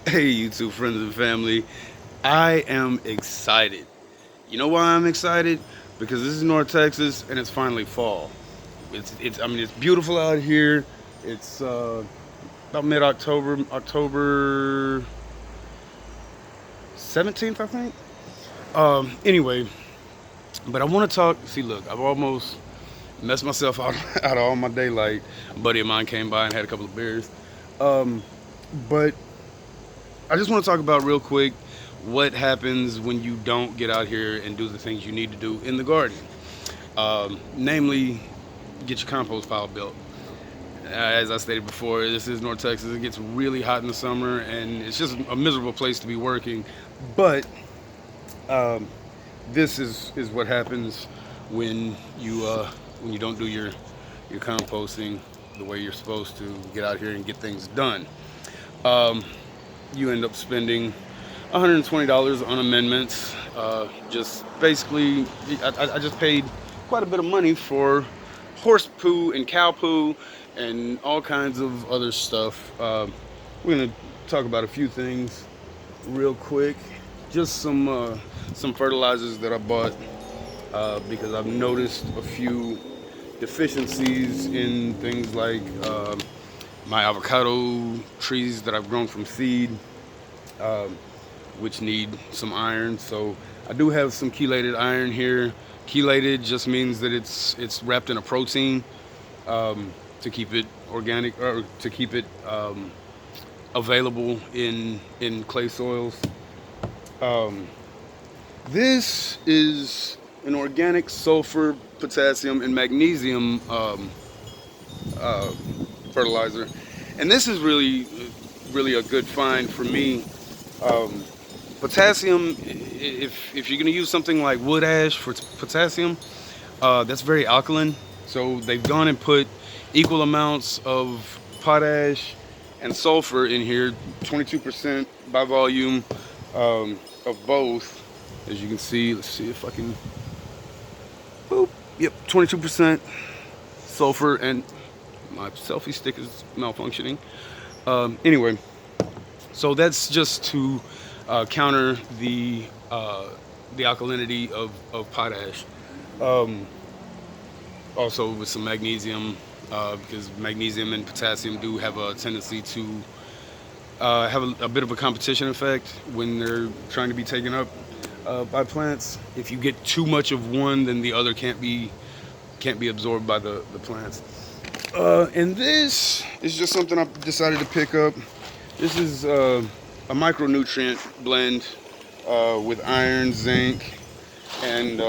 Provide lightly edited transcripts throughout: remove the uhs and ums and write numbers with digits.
Hey, YouTube friends and family. I am excited. You know why I'm excited? Because this is North Texas and it's finally fall. It's beautiful out here. It's about mid-October, October 17th, I think. Anyway, but I want to talk. See, look, I've almost messed myself out, out of all my daylight. A buddy of mine came by and had a couple of beers. Um, but I just want to talk about real quick what happens when you don't get out here and do the things you need to do in the garden. Namely, get your compost pile built. As I stated before, this is North Texas. It gets really hot in the summer, and it's just a miserable place to be working. But um, this is what happens when you don't do your composting the way you're supposed to. Get out here and get things done. Um, you end up spending $120 on amendments. Just basically, I just paid quite a bit of money for horse poo and cow poo and all kinds of other stuff. We're gonna talk about a few things real quick. Just some fertilizers that I bought because I've noticed a few deficiencies in things like my avocado trees that I've grown from seed, um, which need some iron. So I do have some chelated iron here. Chelated just means that it's wrapped in a protein to keep it organic or to keep it available in clay soils. Um, this is an organic sulfur, potassium, and magnesium uh, fertilizer, and this is really a good find for me. Um, Potassium, if you're going to use something like wood ash for potassium, that's very alkaline. So they've gone and put equal amounts of potash and sulfur in here, 22% by volume of both. As you can see, let's see if I can. Boop. Yep, 22% sulfur, and my selfie stick is malfunctioning. Anyway, so that's just to counter the alkalinity of potash. Um, Also with some magnesium, because magnesium and potassium do have a tendency to have a bit of a competition effect when they're trying to be taken up by plants. If you get too much of one, then the other can't be absorbed by the plants. And this is just something I decided to pick up. This is a micronutrient blend with iron, zinc, and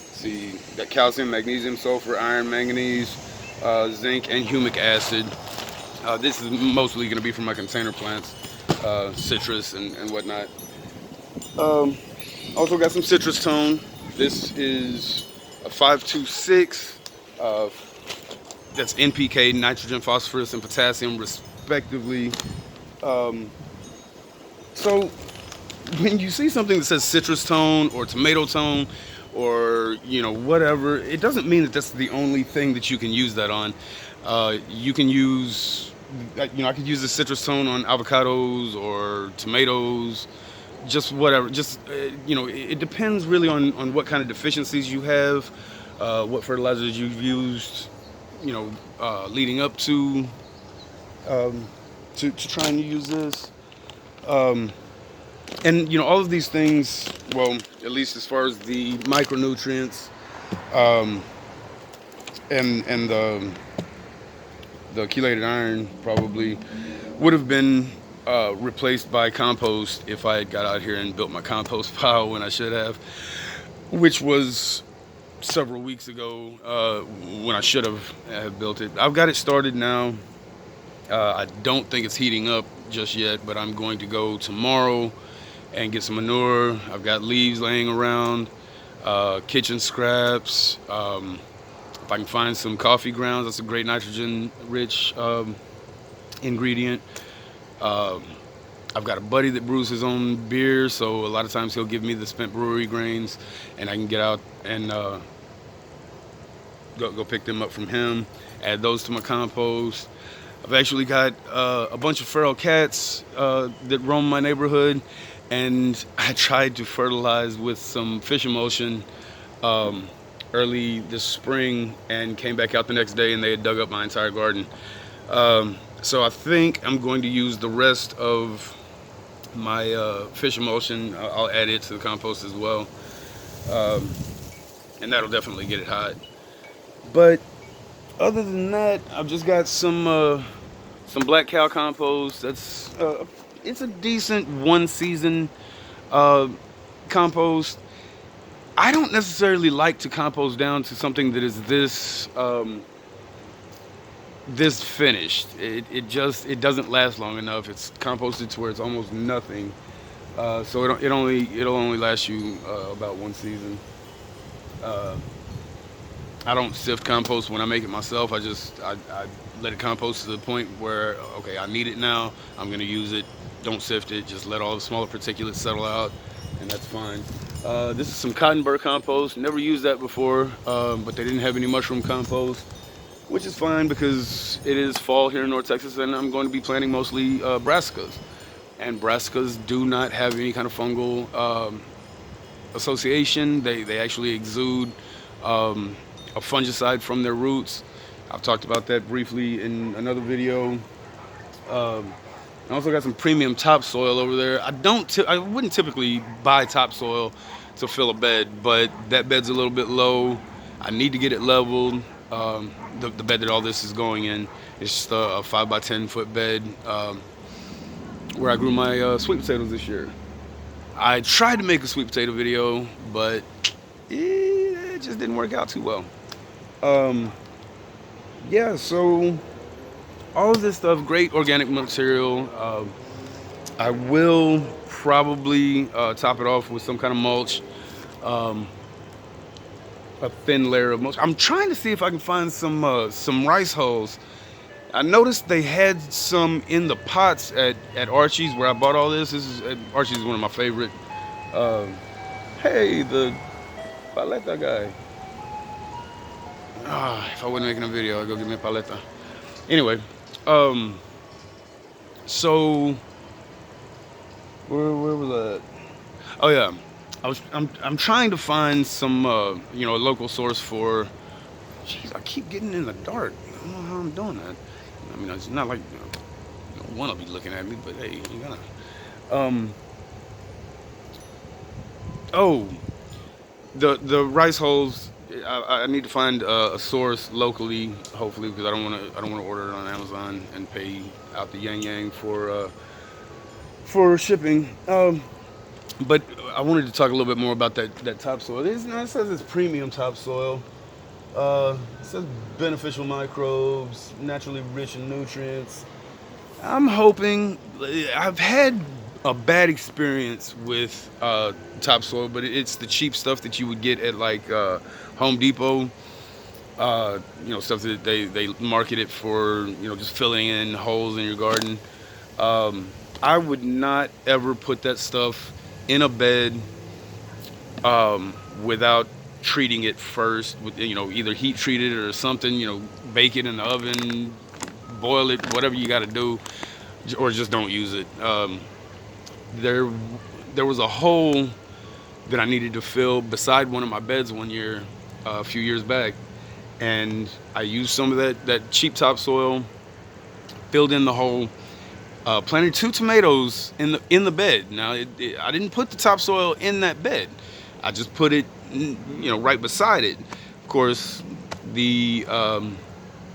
see, got calcium, magnesium, sulfur, iron, manganese, zinc, and humic acid. This is mostly going to be for my container plants, citrus and whatnot. Um, Also got some citrus tone. This is a 526. Uh, that's NPK, nitrogen, phosphorus, and potassium, respectively. Um, so when you see something that says citrus tone or tomato tone or whatever, it doesn't mean that that's the only thing that you can use that on. You can use, I could use the citrus tone on avocados or tomatoes, just whatever. Just it depends really on what kind of deficiencies you have, what fertilizers you've used, leading up um, to trying to use this. Um, and all of these things, well, at least as far as the micronutrients, um, and the chelated iron probably would have been replaced by compost if I had got out here and built my compost pile when I should have, which was several weeks ago, when I should have built it. I've got it started now. I don't think it's heating up just yet, but I'm going to go tomorrow and get some manure. I've got leaves laying around, kitchen scraps. If I can find some coffee grounds, that's a great nitrogen-rich ingredient. Um, I've got a buddy that brews his own beer, so a lot of times he'll give me the spent brewery grains, and I can get out and go pick them up from him, add those to my compost. I've actually got a bunch of feral cats that roam my neighborhood, and I tried to fertilize with some fish emulsion um, early this spring, and came back out the next day, and they had dug up my entire garden. So I think I'm going to use the rest of my fish emulsion. I'll add it to the compost as well, um, and that'll definitely get it hot. But other than that, I've just got some black cow compost. That's it's a decent one season uh, compost. I don't necessarily like to compost down to something that is this finished. It doesn't last long enough. It's composted to where it's almost nothing. So it'll only last you about one season. Uh, I don't sift compost when I make it myself. I let it compost to the point where, okay, I need it now. I'm gonna use it. Don't sift it. Just let all the smaller particulates settle out, and that's fine. This is some cotton burr compost. Never used that before, but they didn't have any mushroom compost, which is fine because it is fall here in North Texas, and I'm going to be planting mostly brassicas. And brassicas do not have any kind of fungal association. They actually exude a fungicide from their roots. I've talked about that briefly in another video. I also got some premium topsoil over there. I wouldn't typically buy topsoil to fill a bed, but that bed's a little bit low. I need to get it leveled. The bed that all this is going in is just a 5 by 10 foot bed where I grew my sweet potatoes this year. I tried to make a sweet potato video, but it just didn't work out too well. Yeah, so all of this stuff, great organic material. I will probably top it off with some kind of mulch, a thin layer of mulch. I'm trying to see if I can find some rice hulls. I noticed they had some in the pots at Archie's where I bought all this. Archie's is one of my favorite. Hey, the paleta guy. If I wasn't making a video, I'd go get me a paleta. Anyway, so where was that? Oh yeah, I'm trying to find some a local source for. Jeez, I keep getting in the dark. I don't know how I'm doing that. I mean, it's not like no one will be looking at me, but hey, you gotta. Oh, the rice hulls. I need to find a source locally, hopefully, because I don't want to order it on Amazon and pay out the yang for shipping. But I wanted to talk a little bit more about that topsoil. It says it's premium topsoil. It says beneficial microbes, naturally rich in nutrients. I'm hoping. I've had a bad experience with topsoil, but it's the cheap stuff that you would get at like Home Depot. Stuff that they market it for, just filling in holes in your garden. I would not ever put that stuff in a bed without treating it first with, either heat treat it or something, bake it in the oven, boil it, whatever you got to do, or just don't use it. There was a hole that I needed to fill beside one of my beds one year, a few years back, and I used some of that cheap topsoil, filled in the hole, planted 2 tomatoes in the bed. Now I didn't put the topsoil in that bed. I just put it, right beside it. Of course, the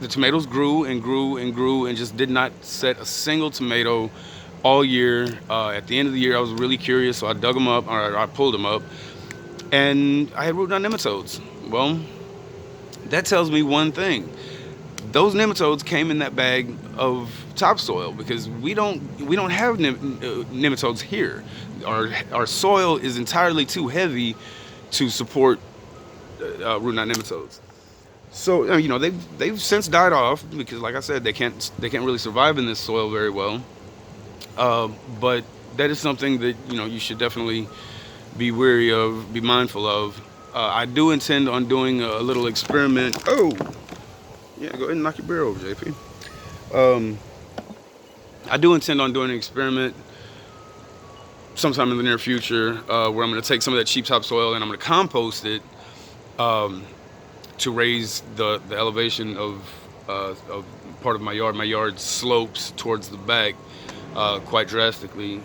tomatoes grew and grew and grew and just did not set a single tomato all year. At the end of the year, I was really curious, so I dug them up, or I pulled them up, and I had root knot nematodes. Well, that tells me one thing. Those nematodes came in that bag of topsoil because we don't have nematodes here. Our soil is entirely too heavy to support root knot nematodes. So they've since died off because, like I said, they can't really survive in this soil very well. But that is something that you should definitely be wary of, be mindful of. I do intend on doing a little experiment. Oh, yeah, go ahead and knock your beer over, JP. I do intend on doing an experiment sometime in the near future where I'm going to take some of that cheap topsoil and I'm going to compost it to raise the elevation of part of my yard. My yard slopes towards the back quite drastically.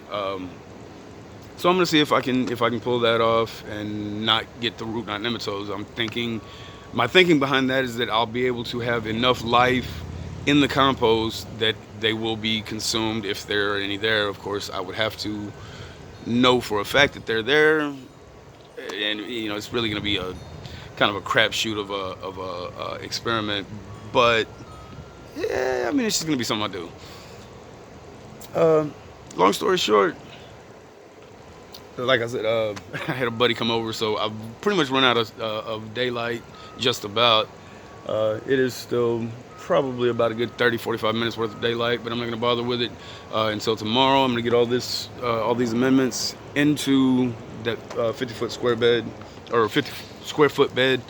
So I'm gonna see if I can pull that off and not get the root knot nematodes. My thinking behind that is that I'll be able to have enough life in the compost that they will be consumed if there are any there. Of course, I would have to know for a fact that they're there, and it's really gonna be a kind of a crapshoot of a experiment. But yeah, I mean it's just gonna be something I do. Long story short, like I said, I had a buddy come over, so I've pretty much run out of daylight, just about. It is still probably about a good 30-45 minutes worth of daylight, but I'm not going to bother with it until tomorrow. I'm going to get all these amendments into that 50-foot square bed, or 50 square foot bed.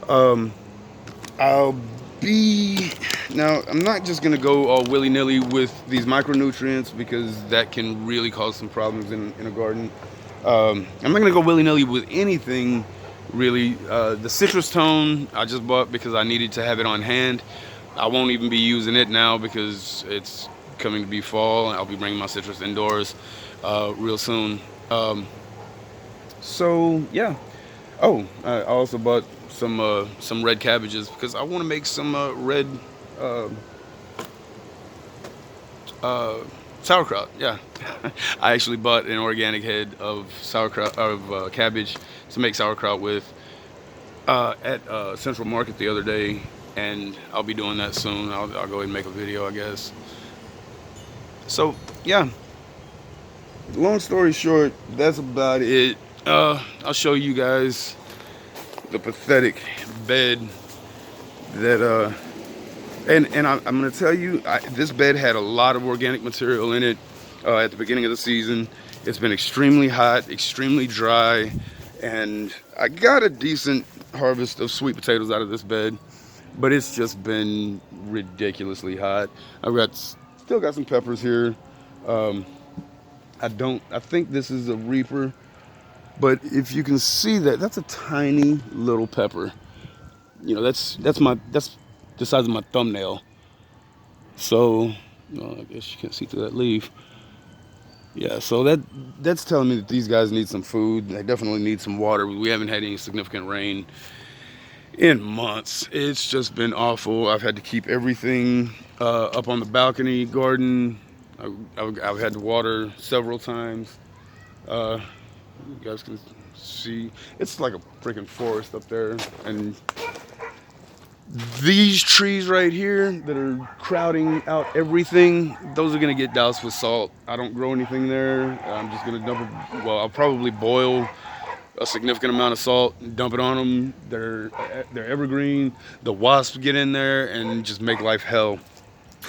I'll be now. I'm not just gonna go all willy-nilly with these micronutrients because that can really cause some problems in a garden. I'm not gonna go willy-nilly with anything really. The citrus tone I just bought because I needed to have it on hand. I won't even be using it now because it's coming to be fall. I'll be bringing my citrus indoors real soon. So yeah. Oh, I also bought some red cabbages because I want to make some red sauerkraut. Yeah, I actually bought an organic head of sauerkraut of cabbage to make sauerkraut with at Central Market the other day, and I'll be doing that soon. I'll go ahead and make a video, I guess. So yeah, long story short, that's about it. I'll show you guys the pathetic bed that and I'm gonna tell you, this bed had a lot of organic material in it at the beginning of the season. It's been extremely hot, extremely dry, and I got a decent harvest of sweet potatoes out of this bed, but it's just been ridiculously hot. Still got some peppers here. I think this is a Reaper, but if you can see that, that's a tiny little pepper. That's the size of my thumbnail. So, I guess you can't see through that leaf. Yeah, so that's telling me that these guys need some food. They definitely need some water. We haven't had any significant rain in months. It's just been awful. I've had to keep everything up on the balcony garden. I've had to water several times. You guys can see it's like a freaking forest up there, and these trees right here that are crowding out everything, those are gonna get doused with salt. I don't grow anything there. I'm just gonna dump it. Well, I'll probably boil a significant amount of salt and dump it on them. They're evergreen. The wasps get in there and just make life hell.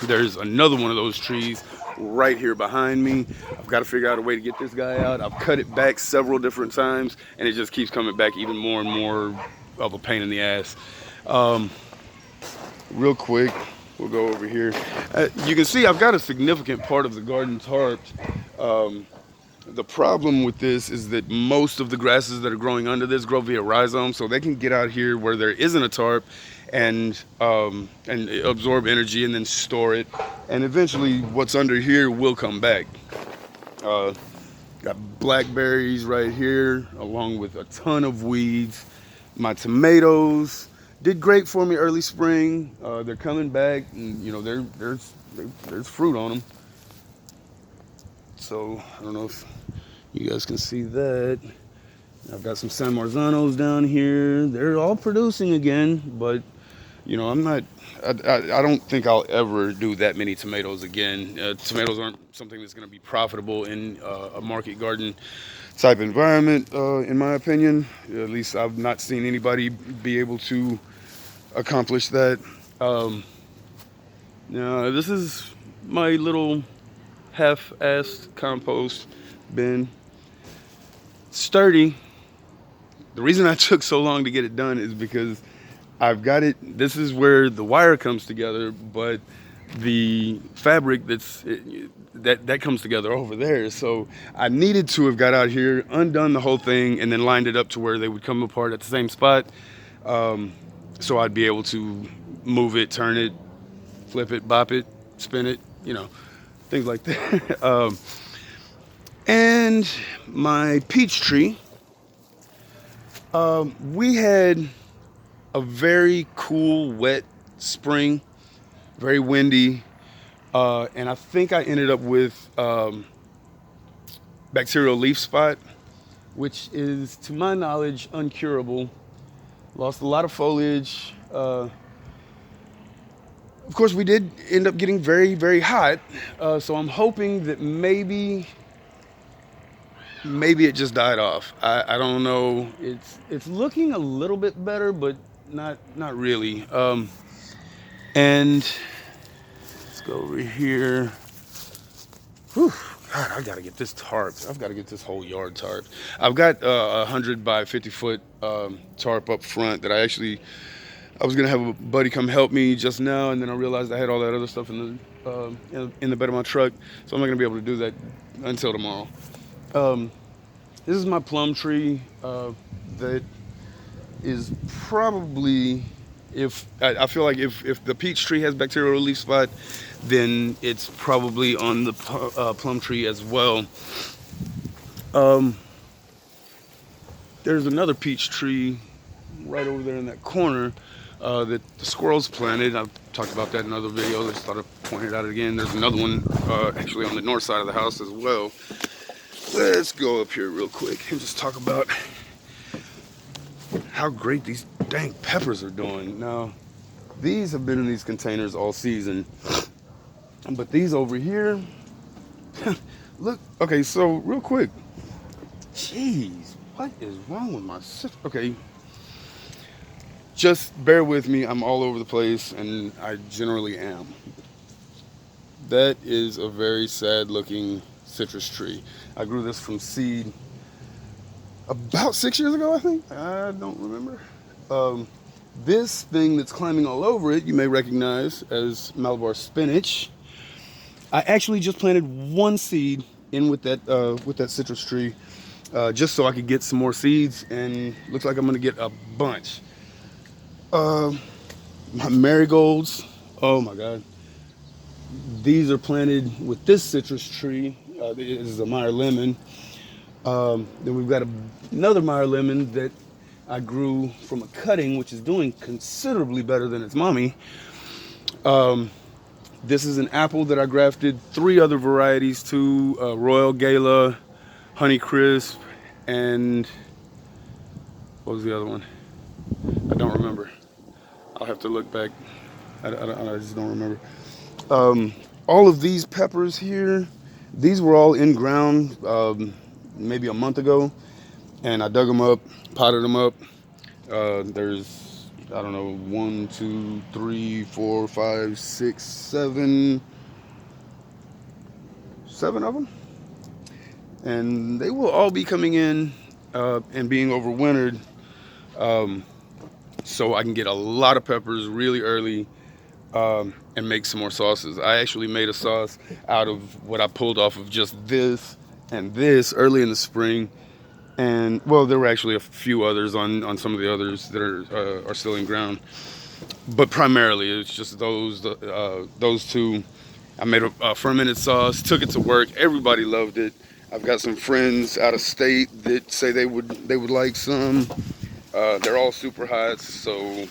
There's another one of those trees right here behind me. I've got to figure out a way to get this guy out. I've cut it back several different times, and it just keeps coming back even more and more of a pain in the ass. Real quick, we'll go over here. You can see I've got a significant part of the garden tarped. The problem with this is that most of the grasses that are growing under this grow via rhizome, so they can get out here where there isn't a tarp and absorb energy and then store it, and eventually what's under here will come back. Got blackberries right here along with a ton of weeds. My tomatoes did great for me early spring. They're coming back, and there's fruit on them. So I don't know if you guys can see that. I've got some San Marzanos down here. They're all producing again, but I don't think I'll ever do that many tomatoes again. Tomatoes aren't something that's going to be profitable in a market garden type environment, in my opinion. At least I've not seen anybody be able to accomplish that. Now this is my little half-assed compost bin. Sturdy. The reason I took so long to get it done is because I've got it. This is where the wire comes together, but the fabric that comes together over there. So I needed to have got out here, undone the whole thing, and then lined it up to where they would come apart at the same spot. So I'd be able to move it, turn it, flip it, bop it, spin it, things like that. And my peach tree, we had a very cool, wet spring, very windy, and I think I ended up with bacterial leaf spot, which is, to my knowledge, uncurable. Lost a lot of foliage. Of course, we did end up getting very, very hot, so I'm hoping that maybe it just died off. I don't know. It's looking a little bit better, but not really. And let's go over here. Whew. God, I gotta get this tarped. I've got to get this whole yard tarped. I've got a 100 by 50 foot tarp up front that I was gonna have a buddy come help me just now, and then I realized I had all that other stuff in the bed of my truck, so I'm not gonna be able to do that until tomorrow. This is my plum tree that is probably, I feel like if the peach tree has bacterial leaf spot, then it's probably on the plum tree as well. There's another peach tree right over there in that corner that the squirrels planted. I've talked about that in other videos. I just thought I'd point it out again. There's another one actually on the north side of the house as well. Let's go up here real quick and just talk about how great these dang peppers are doing. Now, these have been in these containers all season, but these over here, look, okay, so real quick, jeez, what is wrong with my sister? Okay, just bear with me, I'm all over the place, and I generally am. That is a very sad looking citrus tree. I grew this from seed about 6 years ago, I think. I don't remember. This thing that's climbing all over it, you may recognize as Malabar spinach. I actually just planted one seed in with that citrus tree, just so I could get some more seeds, and looks like I'm gonna get a bunch. My marigolds, oh my God. These are planted with this citrus tree. This is a Meyer lemon. Then we've got another Meyer lemon that I grew from a cutting, which is doing considerably better than its mommy. This is an apple that I grafted 3 other varieties to, Royal Gala, Honey Crisp, and what was the other one? I don't remember. I'll have to look back. I just don't remember. All of these peppers here, these were all in ground maybe a month ago, and I dug them up, potted them up. There's, I don't know, 1, 2, 3, 4, 5, 6, 7 of them, and they will all be coming in and being overwintered, so I can get a lot of peppers really early and make some more sauces. I actually made a sauce out of what I pulled off of just this and this early in the spring, and well, there were actually a few others on some of the others that are still in ground, but primarily it's just those 2. I made a fermented sauce, took it to work. Everybody loved it. I've got some friends out of state that say they would like some. They're all super hot, so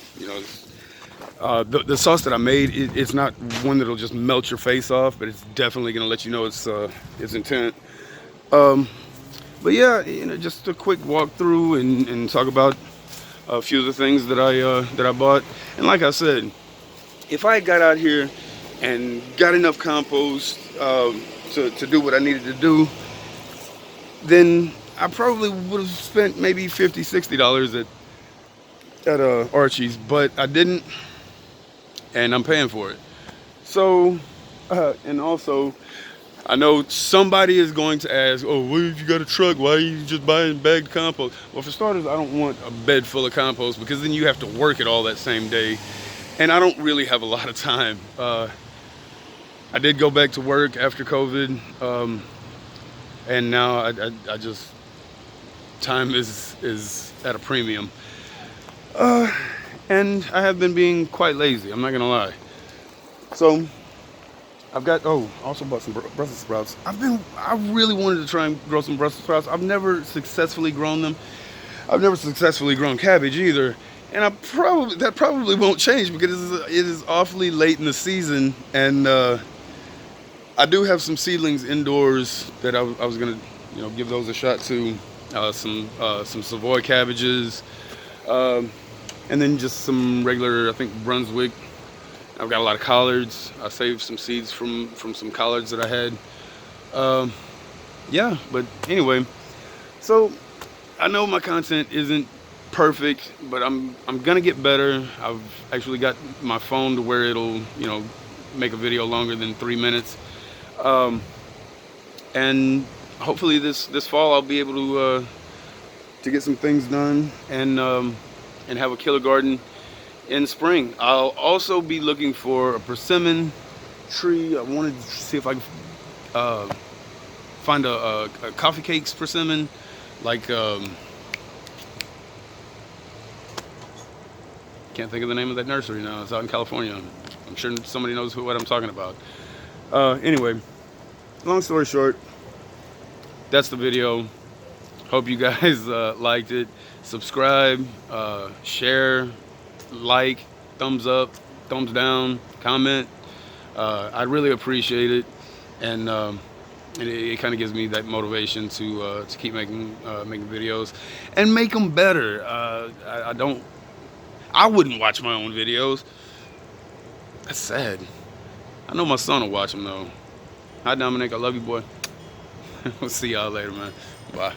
the sauce that I made, it's not one that'll just melt your face off, but it's definitely gonna let you know its intent. But yeah, just a quick walkthrough and talk about a few of the things that I bought. And like I said, if I got out here and got enough compost to do what I needed to do, then I probably would have spent maybe $50, $60 at Archie's, but I didn't, and I'm paying for it. So, and also, I know somebody is going to ask, oh, well, if you got a truck, why are you just buying bagged compost? Well, for starters, I don't want a bed full of compost, because then you have to work it all that same day, and I don't really have a lot of time. I did go back to work after COVID, and now I just, time is at a premium. And I have been being quite lazy, I'm not gonna lie. So I've got, oh, also bought some Brussels sprouts. I really wanted to try and grow some Brussels sprouts. I've never successfully grown them. I've never successfully grown cabbage either. And that probably won't change because it is awfully late in the season. And I do have some seedlings indoors that I was gonna, give those a shot to. Some Savoy cabbages, and then just some regular, I think, Brunswick. I've got a lot of collards. I saved some seeds from some collards that I had. Yeah, but anyway, so I know my content isn't perfect, but I'm gonna get better. I've actually got my phone to where it'll, make a video longer than 3 minutes. And hopefully this fall I'll be able to get some things done and have a killer garden in spring. I'll also be looking for a persimmon tree. I wanted to see if I can find a coffee cakes persimmon, like can't think of the name of that nursery now. It's out in California. I'm sure somebody knows what I'm talking about. Anyway, long story short, that's the video. Hope you guys liked it. Subscribe, share, like, thumbs up, thumbs down, comment. I really appreciate it, and it kind of gives me that motivation to keep making videos and make them better. I wouldn't watch my own videos. That's sad. I know my son will watch them though. Hi Dominic, I love you, boy. We'll see y'all later, man. Bye.